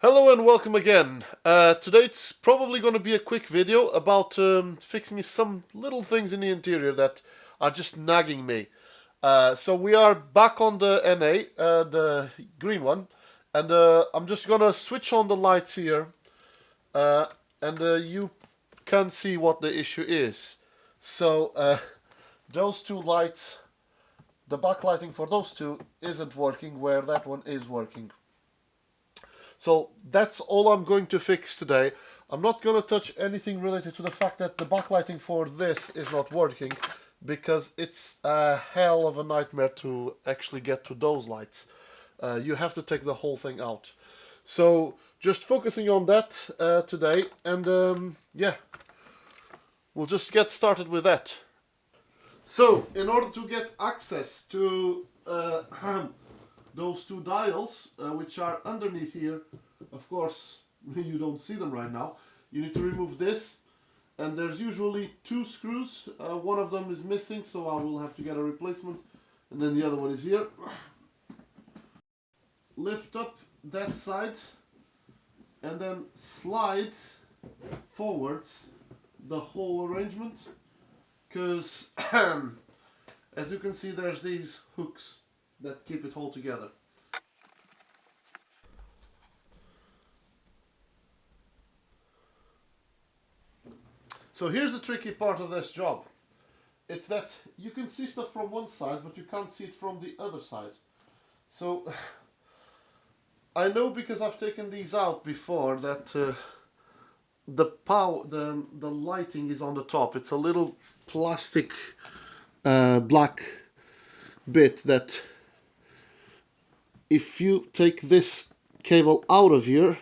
Hello and welcome again. Today it's probably going to be a quick video about fixing some little things in the interior that are just nagging me. So we are back on the NA, the green one, and I'm just going to switch on the lights here, and you can see what the issue is. So those two lights, the backlighting for those two isn't working where that one is working. So that's all I'm going to fix today. I'm not going to touch anything related to the fact that the backlighting for this is not working, because it's a hell of a nightmare to actually get to those lights. You have to take the whole thing out. So just focusing on that today, and yeah, we'll just get started with that. So in order to get access to those two dials, which are underneath here, of course you don't see them right now, you need to remove this, and there's usually two screws. One of them is missing, so I will have to get a replacement, and then the other one is here. Lift up that side and then slide forwards the whole arrangement, because as you can see, there's these hooks that keep it all together. So here's the tricky part of this job. It's that you can see stuff from one side, but you can't see it from the other side. So I know, because I've taken these out before, that the lighting is on the top. It's a little plastic black bit that, if you take this cable out of here,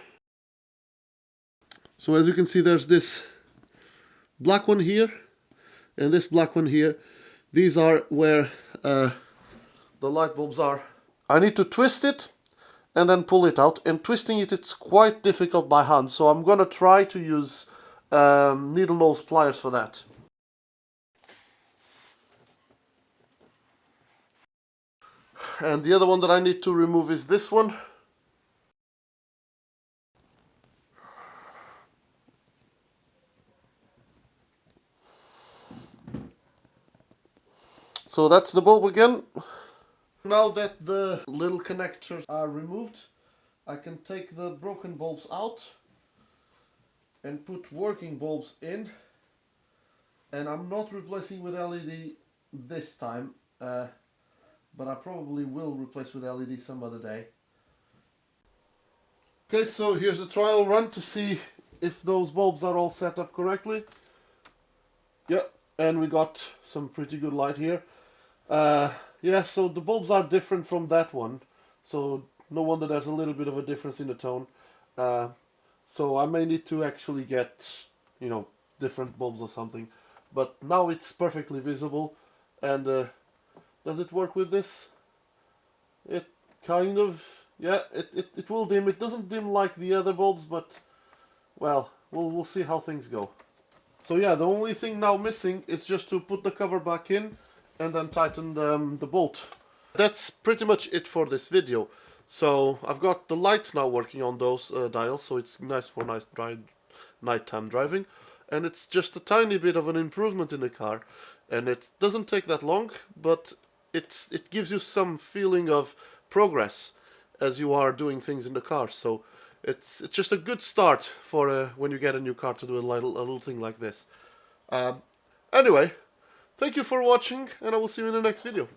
so as you can see, there's this black one here and this black one here. These are where the light bulbs are. I need to twist it and then pull it out, and twisting it's quite difficult by hand, so I'm gonna try to use needle nose pliers for that. And the other one that I need to remove is this one. So that's the bulb again. Now that the little connectors are removed, I can take the broken bulbs out and put working bulbs in. And I'm not replacing with LED this time, but I probably will replace with LED some other day. Okay, so here's a trial run to see if those bulbs are all set up correctly. Yeah, and we got some pretty good light here. Yeah, so the bulbs are different from that one, so no wonder there's a little bit of a difference in the tone. So I may need to actually get, you know, different bulbs or something. But now it's perfectly visible. And does it work with this? It kind of, yeah, it will dim. It doesn't dim like the other bulbs, but well, we'll see how things go. So yeah, the only thing now missing is just to put the cover back in and then tighten the bolt. That's pretty much it for this video. So I've got the lights now working on those dials, so it's nice for nighttime driving, and it's just a tiny bit of an improvement in the car, and it doesn't take that long, but it gives you some feeling of progress as you are doing things in the car. So it's just a good start for when you get a new car to do a little thing like this. Anyway, thank you for watching, and I will see you in the next video.